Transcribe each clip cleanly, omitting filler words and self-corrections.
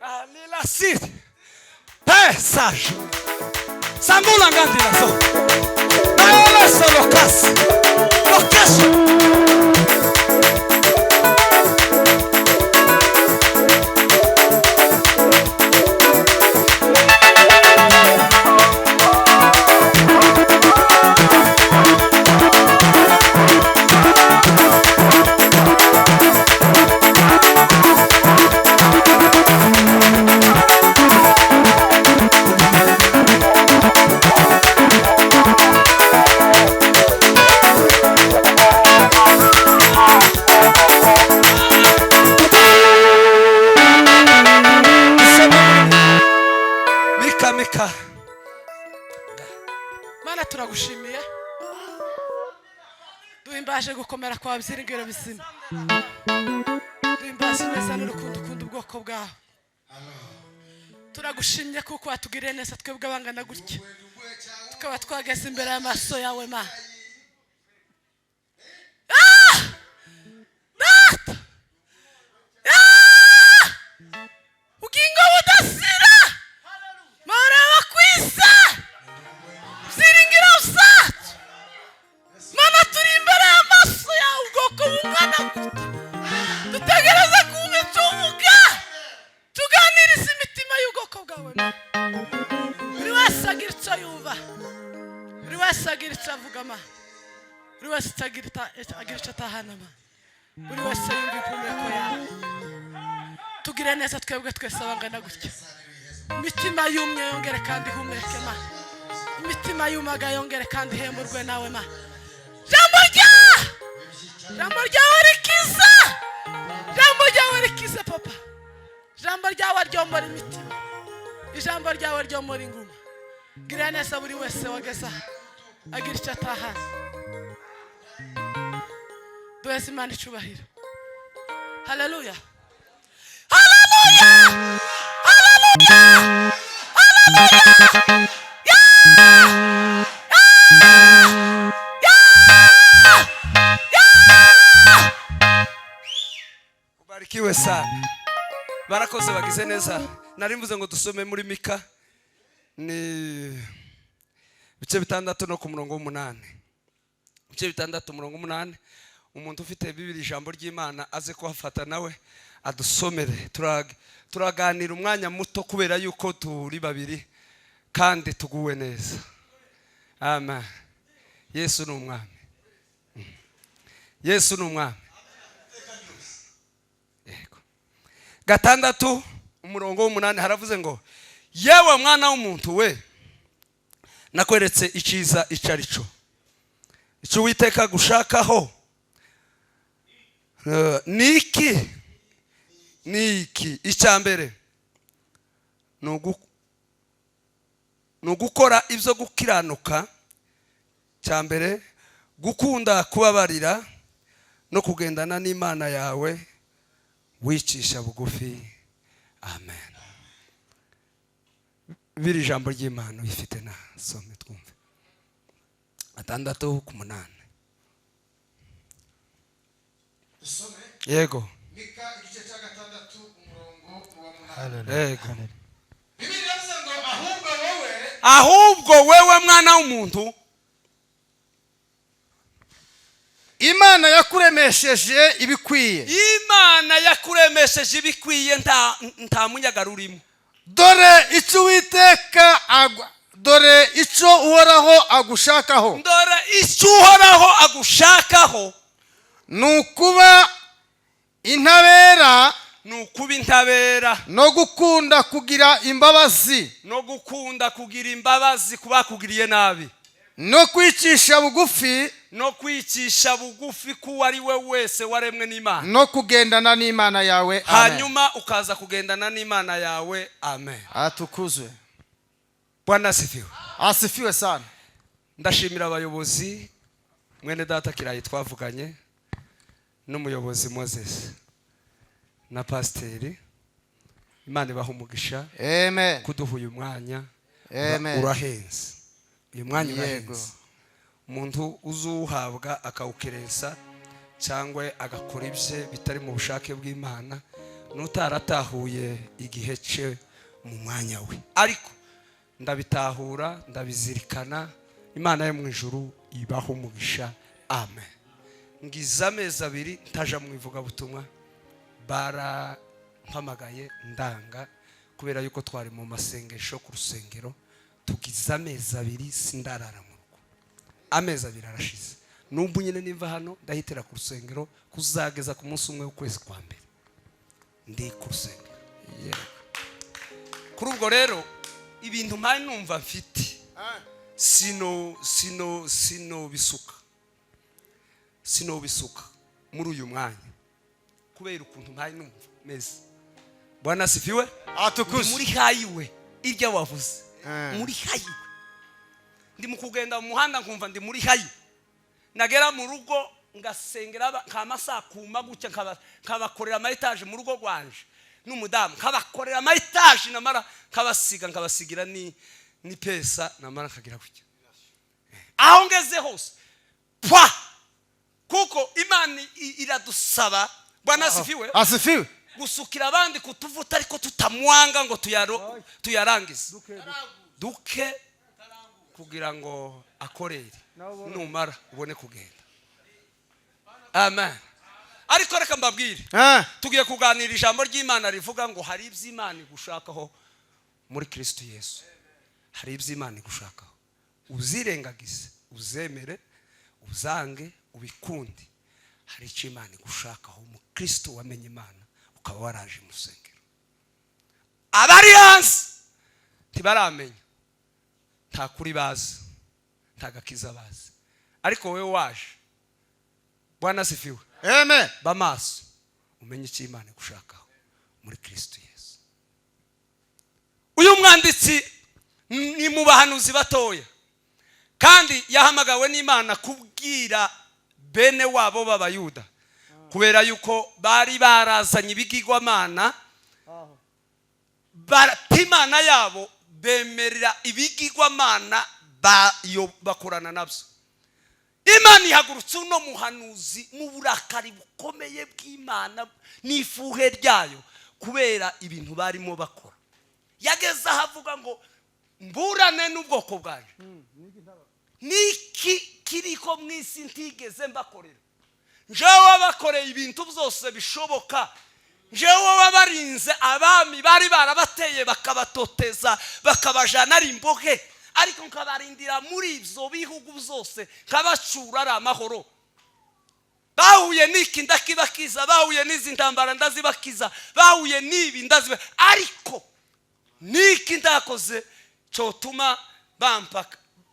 Alila siri. Pesaj. Sambula ngandila so. Naole solo kasi. Lokasi. Mana turagushimiye duhimbaje gukomera kwa byiringiro bizima duhimbaje neza n'urukundo ukunda ubwoko bwawe turagushimye kuko watugiriye neza twebwe abangana gutya tukaba twageze imbere y'amaso yawe ma ugingo budasira maraba kwisa byiringiro byacu mana turi imbere y'amaso yawe ubwoko bungana gutya dutegereze kumituvuga tuganiriza imitima y'ubwoko bwawe buri wese agira icyo yumva buri wese agira icyo avuga ma buri wese agira icyo atahana ma buri wese yumva impumeko yawe tugire neza twebwe twese abangana gutya imitima yumye yongere kandi ihumeke ma imitima yumaga yongere kandi ihemburwe nawe ma jambo ryawe rikiza jambo ryawe rikiza papa jambo ryawe ryomora imitima ijambo ryawe ryomora inguma gira neza buri wese wageza agira icyo atahana duheze Imana icubahiro haleluya haleluya haleluya haleluya Ubarikiwe sana. Barakoze bagize neza. Nari mvuze ngo dusome muri Mika ni bice bitandatu no ku murongo w'8. Bice bitandatu umurongo w'8. Umuntu ufite Bibiliya ijambo ry'Imana aze kuhafata nawe adusomere. Turaganira umwanya muto kubera yuko turi babiri kandi tuguwe neza. Amen. Yesu ni umwami. Yesu ni umwami. Gatandatu umurongo w'8 haravuze ngo yewe mwana w'umuntu we nakweretse iciza icarico ico Uwiteka gushakaho niki icyambere nugukora ivyo gukiranuka cyambere gukunda kubabarira no kugendana n'Imana yawe wicisha bugufi. Amen. Biri jambo ry'Imana ifite na some twumve. 6:8. Dusome Yego. Mika igice cya 6 umurongo wa 8. Yego. Bibiliya yavuze ngo ahubwo wewe mwana w'umuntu Imana yakuremesheje ibikwiye. Imana yakuremesheje ibikwiye nta munyaga urimo. Dore icyo Uwiteka dore icyo uhoraho agushakaho. Dore icyo uhoraho agushakaho nukuba intabera no gukunda kugira imbabazi kubakugiriye nabi no kwicisha bugufi ku ari we wese waremwe n'Imana no kugendana n'Imana yawe. Hanyuma ukaza kugendana n'Imana yawe. Amen. Atukuzwe. Bwana asifiwe. Asifiwe sana. Ndashimira abayobozi mwene data Kirayi twavuganye n'umuyobozi Moses na Pasiteri. Imana ibaha umugisha. Amen. Kuduha uyu mwanya. Amen. Urahenze. Uyu mwanya urahenze. Umuntu uzuhabwa akawukerensa cyangwa agakora ibye bitari mu bushake bw'Imana n'utaratahuye igihe cye mu mwanya we, ariko ndabitahura ndabizirikana. Imana yo mu ijuru ibaho umugisha, amen. Ngize amezi abiri ntaja mu ivugabutumwa, barampamagaye ndanga kubera yuko twari mu masengesho ku rusengero. Tugize amezi abiri sindarara mu rugo, amezi abiri arashize. Numva nyine nimva hano ndahitira ku rusengero kuzageza ku munsi umwe w'ukwezi kwa mbere ndi ku rusengero. Kuri ubwo rero ibintu mpari numva mfite sino bisuka muri uyu mwanya kubera ukuntu mpari numva meze. Bwana asifiwe. Atukuze. Muri hayiwe irya wavuze, muri hayiwe ndi mu kugenda mu muhanda nkumva ndi muri hayiwe. Nagera mu rugo ngasengera nk'amasaha kuma gutya, nkabakorera ama-etage mu rugo rwanje n'umudamu, nkabakorera ama-etage namara nkabasigira ni pesa namara nkagira gutya. Aho ngeze hose pwa, kuko Imana iradusaba. Bwana asifiwe. Asifiwe. Gusukira abandi kutuvuta ariko tutamwanga ngo tuyarangize duke kugira ngo akorere numara ubone kugenda. Amen. Ariko reka mbabwire, tugiye kuganira ijambo ry'Imana rivuga ngo hari iby'Imana igushakaho muri Kristo Yesu. Hari iby'Imana igushakaho, uzirengagize, uzemere, uzange, ubikunde. Hari icyo Imana igushakaho mu Kristo wamenye Imana ukaba waraje mu rusengero. Abari hanze ntibaramenya, nta kuri bazi, nta gakiza bazi, ariko wewe waje. Bwana asifiwe. Amen. Bamaso umenye icyo Imana igushakaho muri Kristo Yesu. Uyu mwanditsi ni mu bahanuzi batoya, kandi yahamagawe n'Imana kubwira bene wabo b'Abayuda, kubera yuko bari barazanye ibigirwamana. Imana yabo bemerera ibigirwamana bakorana nabyo. Imana ihagurutse uno muhanuzi mu burakari bukomeye bw'Imana n'ifuhe ryayo kubera ibintu barimo bakora. Yageze ahavuga ngo mburane n'ubwoko bwaje, niki kiriko mu isi ntigeze mbakorera. Njewe wabakoreye ibintu byose bishoboka, njewe wabarinze abami bari barabateye bakabatoteza bakabajana ari imbohe, ariko nkabarindira muri ibyo bihugu byose nkabacura ari amahoro. Bahuye n'iki ndakibakiza, bahuye n'izi ntambara ndazibakiza, bahuye n'ibi ndaziba, ariko niki ndakoze cyotuma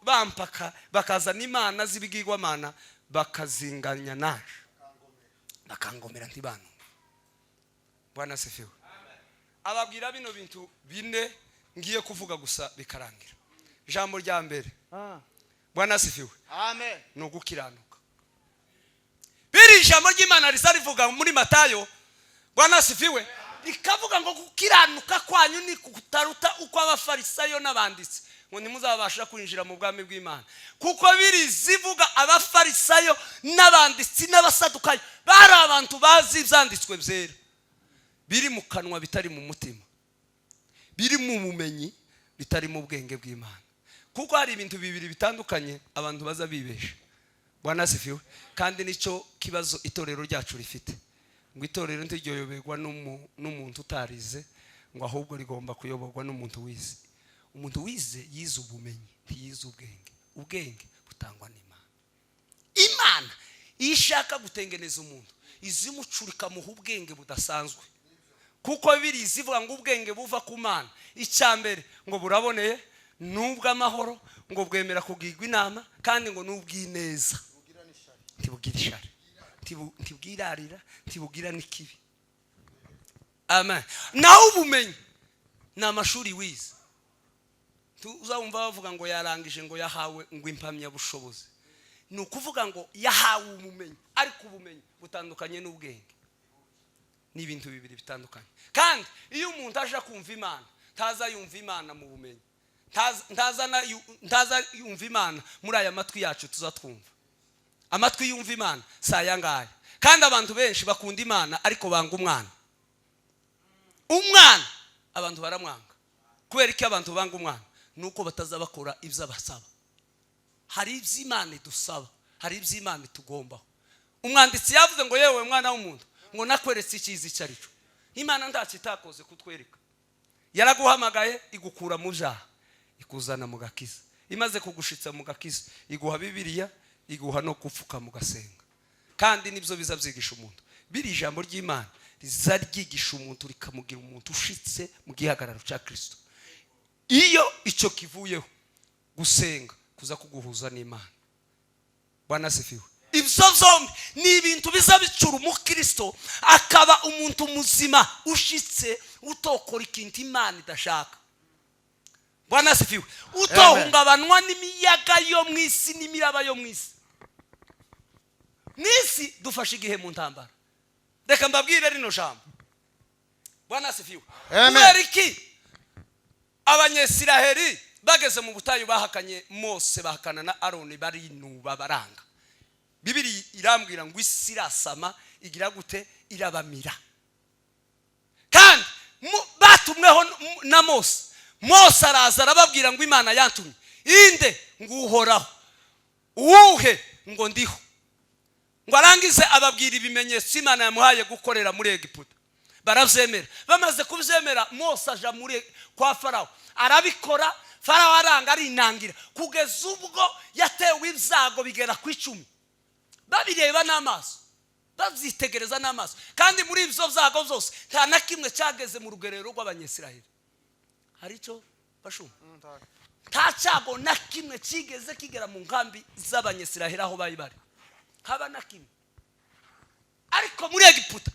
bampaka bakazana imana z'ibigirwamana bakazinganya naje bakangomera ntibanu. Bwana asifiwe. Ababwira bino bintu bine ngiye kuvuga gusa bikarangira. Ijambo rya mbere, Bwana asifiwe, Amen, no gukiranuka. Biri ijambo ry'Imana risarivuga muri Matayo, Bwana asifiwe, ikavuga ngo gukiranuka kwanyu ni kutaruta uko abafarisayo n'abanditsi ngo ntimuzabasha kwinjira mu bwami bw'Imana. Kuko biri zivuga abafarisayo n'abanditsi n'abasadukayo bari abantu bazi ibyanditswe byera, biri mu kanwa bitari mu mutima, biri mu bumenyi bitari mu bwenge bw'Imana. Kuko hari ibintu bibiri bitandukanye abantu baza bibesha. Bwana asifiwe. Kandi nicyo kibazo itorero ryacu rifite, ngo itorero ntiryoyoberwa n'umuntu utarize, ngo ahubwo rigomba kuyoborwa n'umuntu wize. Umuntu wize yize ubumenyi, ntiyize ubwenge. Ubwenge butangwa n'Imana. Imana ishaka gutengeneza umuntu izimucurika mu ubwenge budasanzwe. Kuko biri zivuga ngo ubwenge buva ku Mana. Icyambere ngo buraboneye, nubwo amahoro, ngo bwemera kugirwa inama, kandi ngo nubwineza, ntibugira ishari, ntibwirarira, ntibugira n'ikibi. Amen. Naho ubumenyi ni amashuri wize. Tuzumva bavuga ngo yarangije, ngo yahawe ngo impamya bushobozi. Ni ukuvuga ngo yahawe ubumenyi, ariko ubumenyi butandukanye n'ubwenge. Ni ibintu bibiri bitandukanye. Kandi iyo umuntu aje kumva Imana, ntaza yumva Imana mu bumenyi, ntaza yumva Imana muri aya matwi yacu tuzatwumva. Amatwi yumva Imana saya ngaya. Kandi abantu benshi bakunda Imana ariko banga umwana. umwana abantu baramwanga. Kubera iki abantu banga umwana? Nuko batazabakora ibyo abasaba. Hari iby'Imana idusaba, hari iby'Imana itugombaho. Umwanditsi yavuze ngo yewe mwana w'umuntu, ngo nakweretse icyiza icyo ari cyo. Imana ntacyo itakoze kutwereka. Yaraguhamagaye igukura mu byaha, ikuzana mu gakiza. Imaze kugushitsa mu gakiza, iguha Bibiliya, iguha no gupfuka mu gasenga. Kandi nibyo bizabyigisha umuntu. Biri ijambo ry'Imana rizaryigisha umuntu rikamugira umuntu ushitse mu gihagararo cya Kristo. Iyo icyo kivuyeho gusenga kuza kuguhuza n'Imana. Bwana asifiwe. Ibyo zombi ni ibintu bizabicura umukristo akaba umuntu muzima ushitse utokora ikintu Imana idashaka. Bwana asifiwe. Utohungabanwa n'imiyaga yo mu isi n'imiraba yo mu isi. Nisi dufashe igihe mu ntambara. Reka mbabwire rino jambo. Bwana asifiwe. Kubera iki Abanyesiraheli bageze mu butayu bahakanye Mose, bahakana na Aroni, barinuba baranga. Bibiri irambwira ngo isi irasama igira gute? Irabamira. Kandi batumweho na Mose. Mose araza arababwira ngo Imana yantumye. Inde? Ngo Uhoraho. Uwuhe? Ngo ndiho. Ngo arangize ababwira ibimenyetso Imana yamuhaye gukorera muri Egiputa. Baravyemera. Bamaze kuvyemera, Mose aja muri kwa Farawo. Arabikora, Farawo aranga arinangira kugeza ubwo yatewe ibyago bigera ku 10. Babireba n'amaso, bavyitegereza n'amaso. Kandi muri ibyo byago byose nta na kimwe cyageze mu rugerero rw'Abanyesiraheli. Hari cyo bashuma? Nta cyago na kimwe kigeze kigera mu nkambi z'Abanyesiraheli aho bari bari. Haba na kimwe. Ariko muri Egiputa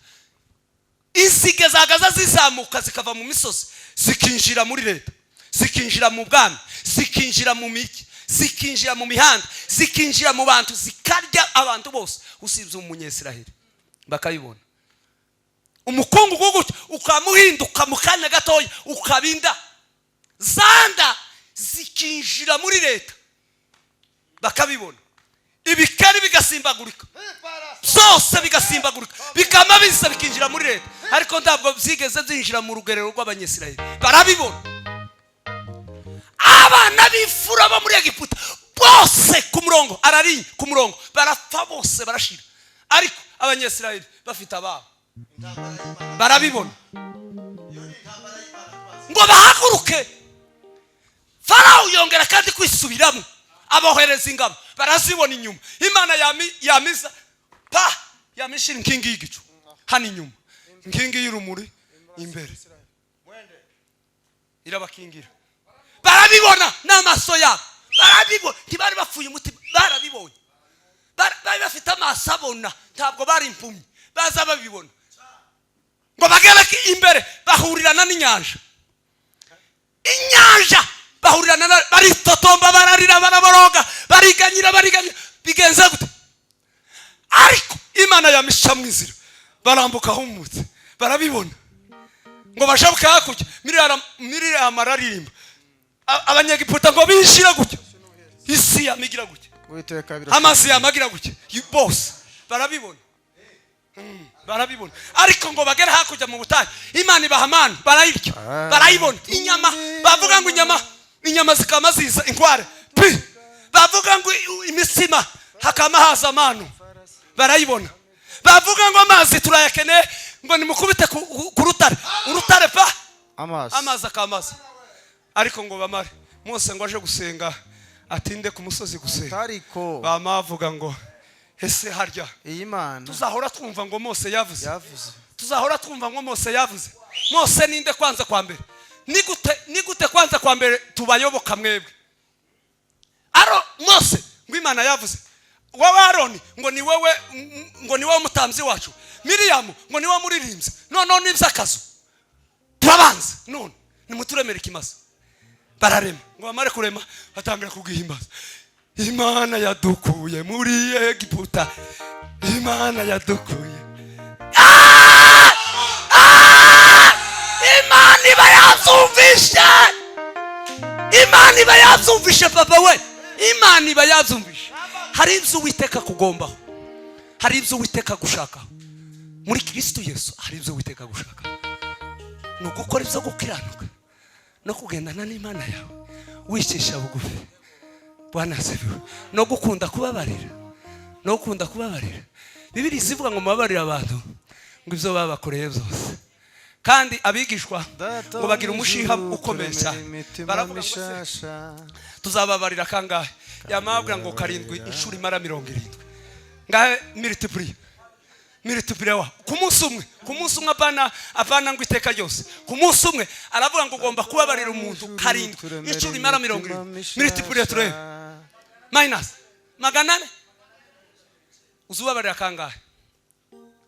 izige zagaza zizamuka zikava mu misozi zikinjira muri leta, zikinjira mu bwami, zikinjira mu miki, zikinjira mu mihanda, zikinjira mu bantu, zikarya abantu bose usibye umunyesiraheli. Bakayibona umukungu gutyo ukamuhinduka mu kanya gatoya ukabinda zanda zikinjira muri leta. Bakabibona ibikari bigasimbagurika, byose bigasimbagurika, bikamabiza bikinjira muri leta. Ariko ntabwo byigeze byinjira mu rugerero rw'Abanyesiraheli. Barabibona abana b'ifura bo muri Egiputa bose ku murongo, arari ku murongo, barapfa bose barashira. Ariko Abanyesiraheli bafite ababo. Barabibona ngo bahaguruke. Farawo yongera kandi kwisubiramo, abohereza ingabo, barazibona inyuma. Imana yamiza pa yamishira inkingi y'igicu hano inyuma, inkingi y'urumuri imbere irabakingira. Barabibona n'amaso yabo, barabibona. Ntibari bapfuye umutima, barabibonye. Bari bafite amaso abona, ntabwo bari impumyi, baza babibona. Ngo bagere imbere bahurirana n'inyanja. Inyanja bahurirana, baritotomba, bararira, baraboroga, bariganyira bigenze gute? Ariko Imana yamisha mu nzira, barambuka humutse. Barabibona ngo bashabuke hakurya. Miriam araririmba, Abanyegiputa ngo bishira gutya, isi yamigira gutya, amazi yamagira gutya, bose barabibona. Barabibona. Ariko ngo bagere hakurya mu butayu, Imana ibahamana, barayirya, barayibona. Inyama bavuga ngo inyama zikama ziza inkware, bavuga ngo imisima hakama haza amanu, barayibona. Bavuga ngo amazi turayakeneye, ngo nimukubite ku rutare, urutare pa amazi akamaza. Ariko ngo bamare. Mose ngo aje gusenga, atinde ku musozi gusenga. Bamavuga ngo ese harya Imana tuzahora twumva ngo Mose yavuze. Tuzahora twumva ngo Mose yavuze. Mose ninde kwanza kwa mbere? Nigute kwanza kwa mbere tubayoboka mwebwe? Aro Mose ngo Imana yavuze. Wowe Aroni ngo ni wowe mutamzi wacu. Miriam ngo ni wowe muririmbyi. None n'ibyakazo turabanza, none nimuturemere ikimaso. Bararema ngo bamare kurema, batangira kugihimbaza. Imana yadukuye muri Egiputa, Imana yadukuye. Imana ibayazumvishe, Imana ibayazumvishe papa we, Imana ibayazumvishe. Hari ibyo Uwiteka kugombaho, hari ibyo Uwiteka gushaka muri Kristo Yesu, hari ibyo Uwiteka gushaka. ni ugukora ibyo gukiranuka no kugendana n'Imana yawe wicisha bugufi. Bwana asifiwe. No gukunda kubabarira, no gukunda kubabarira. Bibiliya ivuga ngo mubabarire abantu ngo ibyo babakoreye byose. Kandi abigishwa ngo bagira umushiha ukomeye cyane. Baravuga tuzababarira kangahe? Yamabwira ngo 7 inshuro imara 70. Ngahe multiply wa ku munsi umwe apana ngo iteka ryose. Ku munsi umwe aravuga ngo ugomba kubabarira umuntu 7 inshuro imara 70. Multiply turebe minus 400. Uzubabarira kangahe?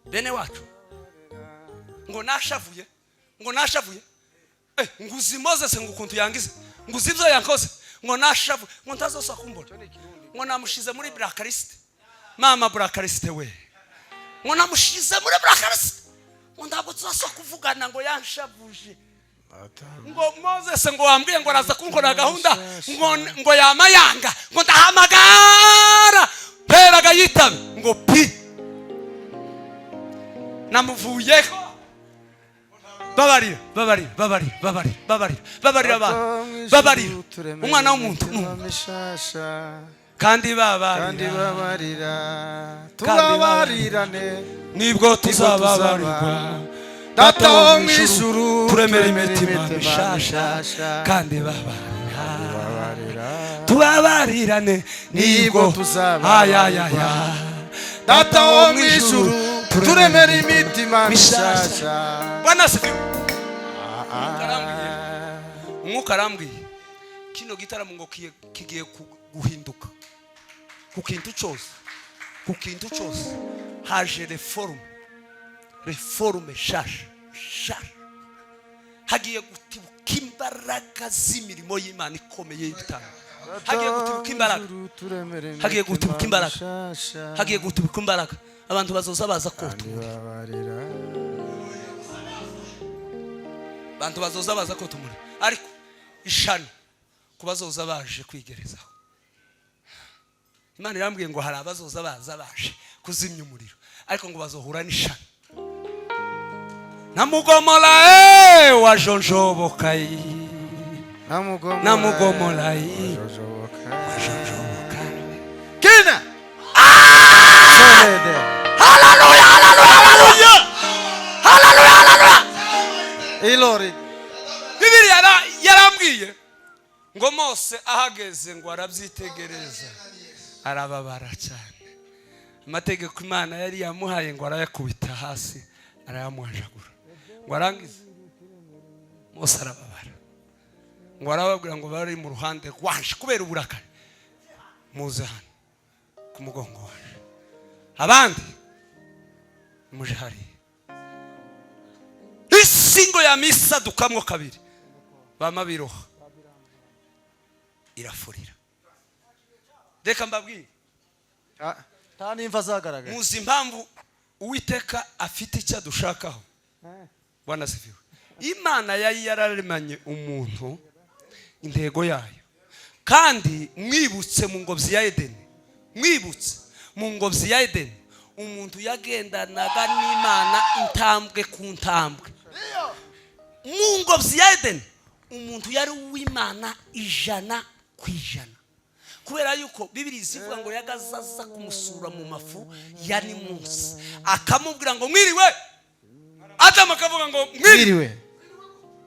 Bene wacu ngo nashavuye nguzi Moses ngo ukuntu yangize nguzi ibyo yankoze ngo nashavu ngo ntazosa kumbona ngo namushize muri blacklist. Mama blacklist we ngo namushize muri blacklist ngo ndabwo tuzaso kuvugana ngo yanshavuje ngo Moses ngo wambwiye ngo araza kunkora gahunda ngo yamayanga ngo ndahamagara peraga yitabe ngo pi namuvuyeho. Babarira abantu, babarira umwana w'umuntu kandi babarira tubabarirane nibwo tuzababarirwa. Data wo mw'ijuru turemera imitima mishasha kandi babarira tubabarirane nibwo tuzababarirwa. Data wo mw'ijuru turemera imitima mishasha. Bwana asifiwe. Umwuka arambwiye kino gitaramo ngo kigiye guhinduka ku kintu cyose haje reforme shasha hagiye gutibuka imbaraga z'imirimo y'Imana ikomeye y'ibitano. Hagiye gutibuka imbaraga abantu bazoza baza kotumura. Abantu bazoza baza kotumura ariko ishano kubazoza baje kwigerezaho. Imana irambwiye ngo hari abazoza baje kuzimya umuriro ariko ngo bazohura n'ishano. Namugomola wajonjoboka namugomola wajonjoboka kina. Hallelujah. Ilori Bibiliya yarambwiye ngo Mose ahageze ngo arabyitegereza arababara cyane. Amategeko Imana yari yamuhaye ngo arayakubita hasi arayamuhanjagura ngo arangize. Mose arababara ngo arababwira ngo bari mu ruhande rwanje kubera uburakari muze hano ku mugongo waje abandi muje hari isingo ya misa dukamwo kabiri bamabiroha irafurira. Reka mbabwire tani imva zagaragara muzi impamvu Uwiteka afite icyo dushakaho. Bwana asifiwe. Imana yayi yararemanye umuntu intego yayo kandi mwibutse mu ngobyi ya Edeni umuntu yagendanaga n'Imana intambwe ku ntambwe. Mu ngobyi ya Edeni umuntu yari uw'Imana 100%. Kubera yuko Bibiliya ivuga ngo yagazaza kumusura mu mafu ya ni munsi akamubwira ngo mwiriwe. Adamu akavuga ngo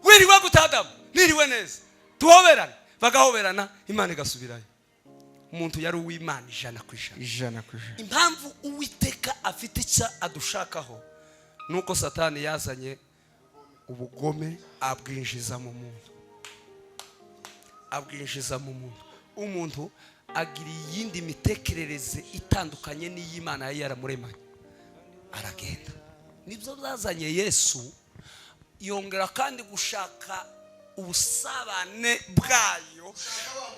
mwiriwe gutadamu mwiriwe neza tuhoberana bagahoberana Imana igasubirayo. Umuntu yari uw'Imana 100%. Impamvu Uwiteka afite icyo adushakaho nuko Satani yazanye ubugome abwinjiza mu muntu. Umuntu agira iyindi mitekerereze itandukanye n'iy'Imana yari yaramuremanye aragenda. Nibyo byazanye Yesu yongera kandi gushaka ubusabane bwayo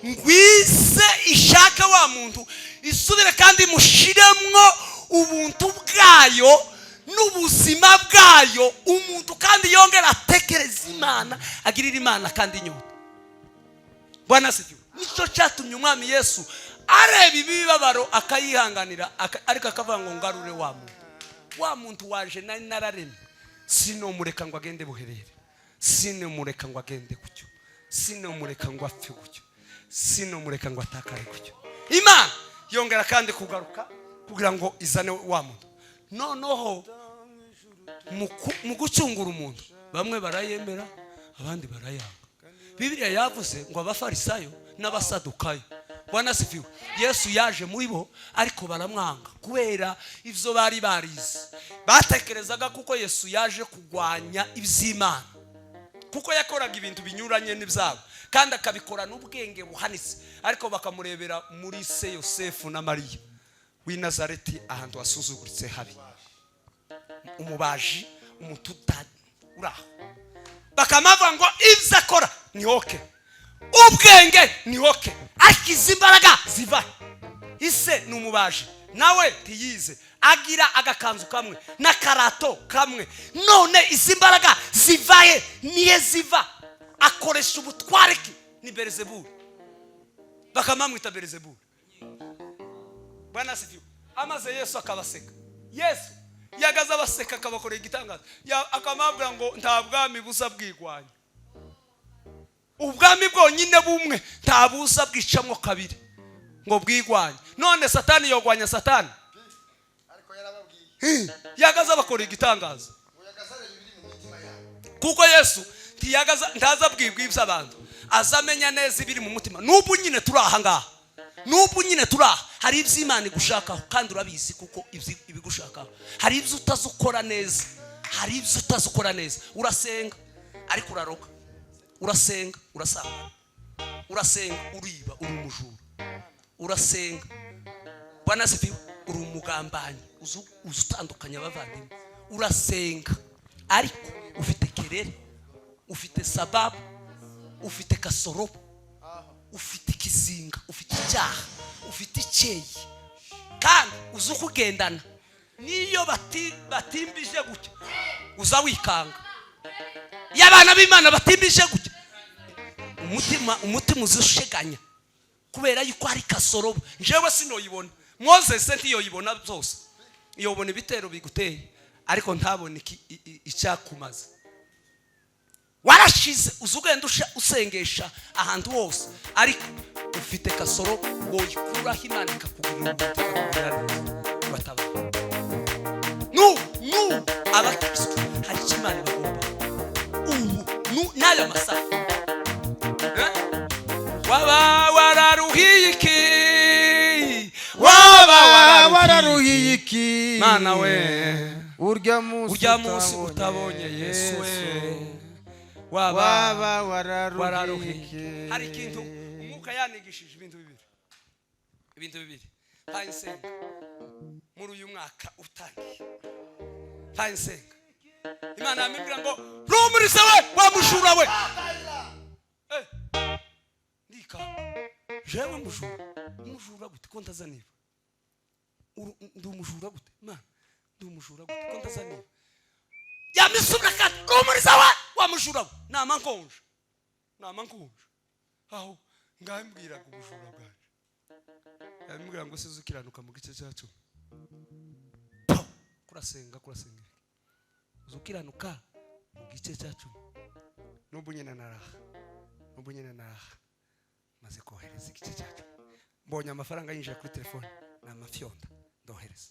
ngwize ishaka wa muntu isubire kandi mushiremwo ubuntu bwayo n'ubuzima bwayo. Umuntu kandi yongera atekereza Imana agirira Imana kandi nyota. Bwana asifiwe. Nico cyatumye umwami Yesu areba ibibabaro akayihanganira ariko akavuga ngo ngarure wa muntu waje nari nararemye sinomureka ngo agende buherere sinomureka ngo agende gutyo, sinomureka ngo apfe gutyo, sinomureka ngo atakare gutyo. Imana yongera kandi kugaruka kugira ngo izane wa muntu. Noneho mu gucungura umuntu bamwe barayemera abandi barayanga. Bibiliya yavuze ngo abafarisayo n'abasadukayo, Bwana sifiwe, Yesu yaje muri bo ariko baramwanga kubera ivyo bari barize. Batekerezaga kuko Yesu yaje kugwanya ivy'Imana, kuko yakoraga ibintu binyuranye n'ivyabo kandi akabikora n'ubwenge buhanitse, ariko bakamurebera muri se Yosefu na Mariya w'i Nazareti ahantu asuzuguritse habi, umubaji, umututani uraho. Bakamavuga ngo ivyo akora ni okay, ubwenge ni okay, akiza imbaraga ziva. Ise ni umubaji, nawe tiyize, agira agakanzu kamwe n'akarato kamwe, none izi mbaraga zivaye niye ziva, akoresha ubutwareki. Ni Beelzebuli, bakamamwita Beelzebuli. Bwana sifiwe. Amaze Yesu akabaseka. Yesu yagaza abaseka akabakorera igitangaza, akamabwira ngo nta bwami buza bwigwanya, ubwami bwonyine bumwe nta buza bwicamwo kabiri ngo bwigwanye. None Satani yogwanya Satani? ariko yarababwiye Yagaza bakora igitangaza kuko Yesu ntaza bwibwa iby'abantu, azamenya neza ibiri mu mutima. N'ubu nyine turaha ngaha, n'ubu nyine turaha, hari iby'Imana igushakaho kandi urabizi kuko ibigushakaho. Hari ibyo utazukora neza, hari ibyo utazukora neza. Urasenga ariko uraroga, urasenga urasanga, urasenga uriba, uri umujura, urasenga Bwana sifiwe, uri umugambanyi, uzutandukanya abavandimwe. Urasenga ariko ufite kerere, ufite sababu, ufite kasoro, ufite kizinga, ufite icyaha, ufite icyeyi, kandi uzukugendana niyo batimbije gutya uza wikanga. Y'abana b'Imana batimbije gutya umutima uzusheganya kubera yuko hari kasoro. Njewe sinoyibona, Moses ntiyoyibona byose, yobona ibitero biguteye ariko ntabone icyakumaze. Warashize uzugenda usengesha ahantu hose ariko ufite kasoro, woyikuraho Imana ikakugirira ubutaka bataba. Abakristo hari Imana bagomba nayo masaha. Waba wararuhiye iki, waba wararuhiye iki, Mana we, urya munsi utabonye Yesu we, waba wararuhiye iki. Hari ikintu umwuka yanigishije ibintu bibiri pansenga muri uyu mwaka utangiye. Pansenga Imana yamubwira ngo rumurize we wamujura we. Ndika jewe umujura gute ko ntazaniba, ndi umujura gute Imana, ndi umujura gute ko ntazaniba. Yamisubira kandi rumurize we wamujura we. Nama nkonje aho ngambwira ku bujura bwaje, yamubwira ngo sizukiranuka mu gice cyacu. Kurasenga uzukiranuka mu gice cyacu. N'ubu nyine naraha maze kohereza igice cyacu, mbonye amafaranga yinjira kuri telefone na amafyonda ndohereza.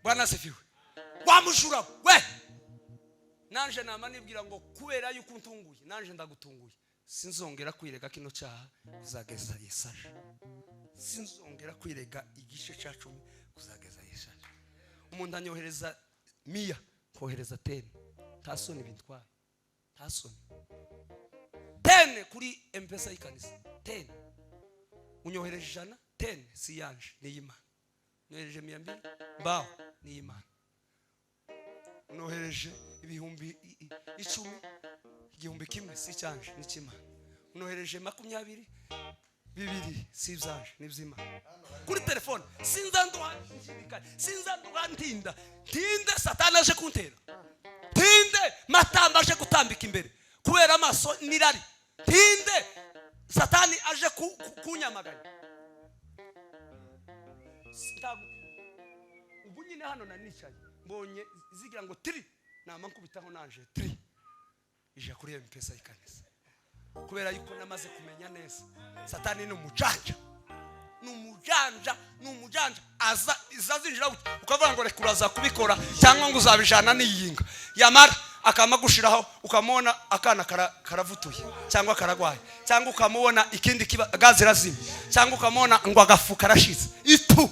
Bwana sifiwe. Wamujura we, nanje nama nibwira ngo kubera yuko untunguye nanje ndagutunguye, sinzongera kwirega kino cyaha kuzageza Yesaje, sinzongera kwirega igice cyacu kuzageza Yesaje. Umuntu anyohereza 100 kohereza 10, tasoni bintwaye, tasoni 10 kuri M-Pesa y'ikanisa 10. Unyohereje 100, 10 si yanje ni Imana. Unyohereje 200 mbaho ni Imana. Unyohereje ibihumbi 10, igihumbi kimwe si cyanje ni cy'Imana. Unyohereje 20, 2 si byanje ni by'Imana. Kuri telefone sinzanduha ntinda Satani aje kuntera, tinde matamba aje gutambika imbere kubera amaso nirari, tinde Satani aje kunyamaganya. Ubu nyine hano nanicaye mbonye zigira ngo tiri nama nkubitaho nanje 3 ija kuri M-Pesa ikanisa, kubera yuko namaze kumenya neza satani ni umujanja, izazinjira ukavuga ngo reka uraza kubikora cyangwa ngo uzabijana n'iyinga yamara akamagushiraho ukamubona akana karavutuye cyangwa karagwaye cyangwa ukamubona ikindi gazi razimye cyangwa ukamubona ngo agafu karashize itu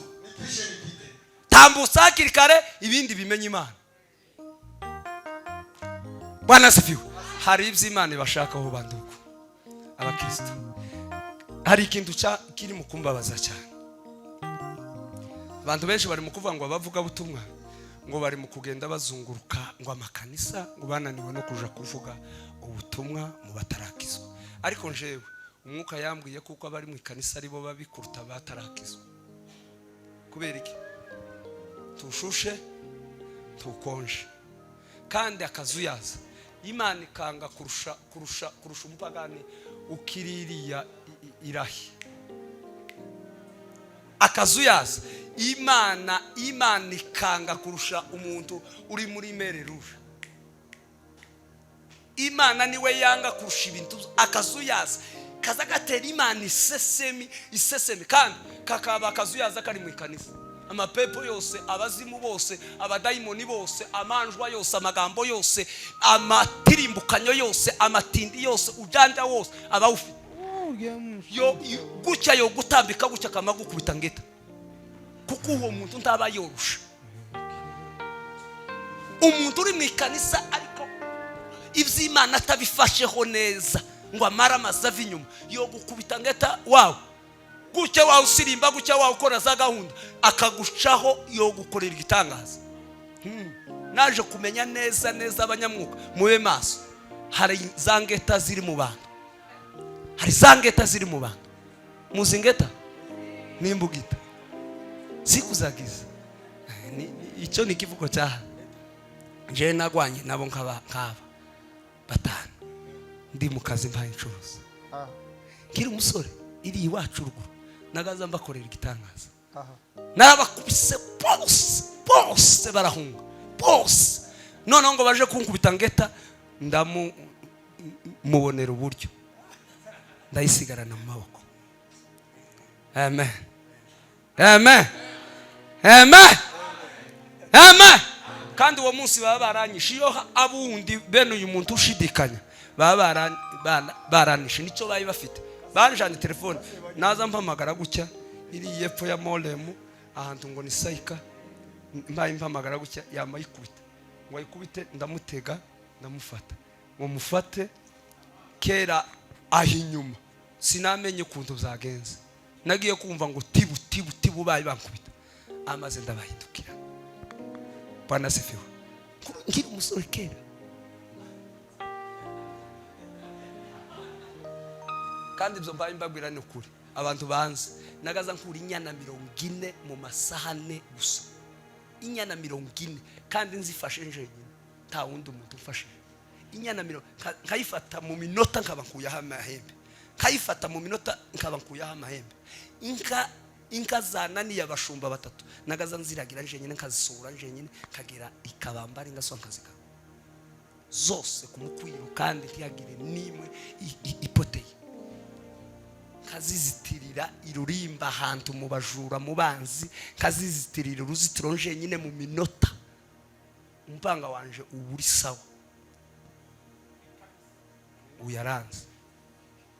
tambutsa hakiri kare ibindi bimenye Imana. Bwana sifiwe. Hari iby'Imana bashakaho banduko abakristo, hari ikintu kiri mu kumbabaza cyane. Abantu benshi bari mu kuvuga ngo abavuga butumwa ngo bari mu kugenda bazunguruka ngo amakanisa ngo bananiwe no kuja kuvuga ubutumwa mu batarakizwa, ariko njewe umwuka yambwiye kuko abari mu ikanisa aribo babikuruta batarakizwa. Kubera iki? Tushushe tukonje kandi akazuyaza Imana ikanga kurusha umupagani ukiririya irahi akazuyaza Imana ikanga kurusha umuntu uri muri mere rouge. Imana niwe yanga kurusha ibintu akazuyaza kaza gatera Imana isesemi kandi kakaba akazuyaza kari mu ikanisa. Amapepo yose, abazimu bose, abadayimoni bose, amanjwa yose, amagambo yose, amatirimbukanyo yose, amatindi yose, ujanja wose abawufite yo gucya yo gutambika gucya kamagukubita ngeta kuko uwo muntu ntaba yorusha umuntu uri mu ikanisa ariko ivy'Imana atabifasheho neza ngo amara amazavi inyuma yo gukubita ngeta wawe gucya wawe usirimba gucya wawe ukora za gahunda akagucaho yo gukorera igitangaza. Naje kumenya neza abanyamwuka mube maso, hari zangeta ziri mu bantu, hari zangeta ziri mu bantu. Muzingeta nimbugita sikuzagiza icyo ni kivuko cyaha je nagwanye nabo nkaba batanu ndi mu kazi mbaye incuruzi kiri umusore iri iwacu rugo nagaza mbakorera igitangaza narabakubise bose barahunga bose none ngo baje kunkubita ngeta mubonera uburyo ndayisigarana mu maboko. Amen. Kandi uwo munsi baba baranyishe iyo abundi bene uyu muntu ushidikanya baba baranishe nicyo bayi bafite banjanye telefone naza mpamagara gucya iri yepfo ya molemu ahantu ngo ni sayika mbaye mpamagara gucya yamayikubita ngo ayikubite ndamutega ndamufata ngo mufate kera ahinyuma sinamenye kuntu byagenze nagiye kumva ngo tibu bayi bankubita amaze ndabahindukira. Bwana sifiwe. Ngiri umusore kera kandi ibyo mbaye mbabwira ni ukuri abantu banze nagaza nkuri inyana 40 mu masahane gusa inyana 40 kandi nzifashe njenyine nta wundi umuntu ufashe inyana 40 nkayifata mu minota nkaba nkuyaho amahembe nkayifata mu minota nkaba nkuyaho amahembe inka zananiye abashumba batatu nagaza nziragira njenyine nkazisura njenyine kagera ikabambara ingaso nkazika zose kumukwiro kandi ntiyagire nimwe ipoteye kazizitirira irurimba ahantu mu bajura mu banzi kazizitirira uruzitiro njenyine mu minota umpanga wanje uburi sawa uyaranze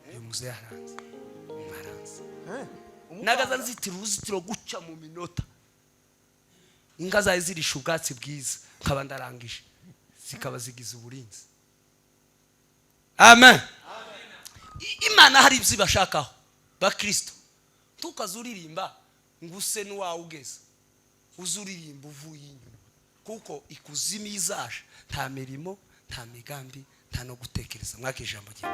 uyu muze yaranze mwaranze nagaza nzitira uruzitiro guca mu minota inga zaye zirisha ubwatsi bwiza nkaba ndarangije zikaba zigize uburinzi. Amen. Imana hari ibyo bashakaho bakristo tukazuririmba nguse n'uwawe ugeze uzuririmba uvuye inyuma kuko ikuzimi izaje nta mirimo nta migambi nta no gutekereza mwaka ijambo rye.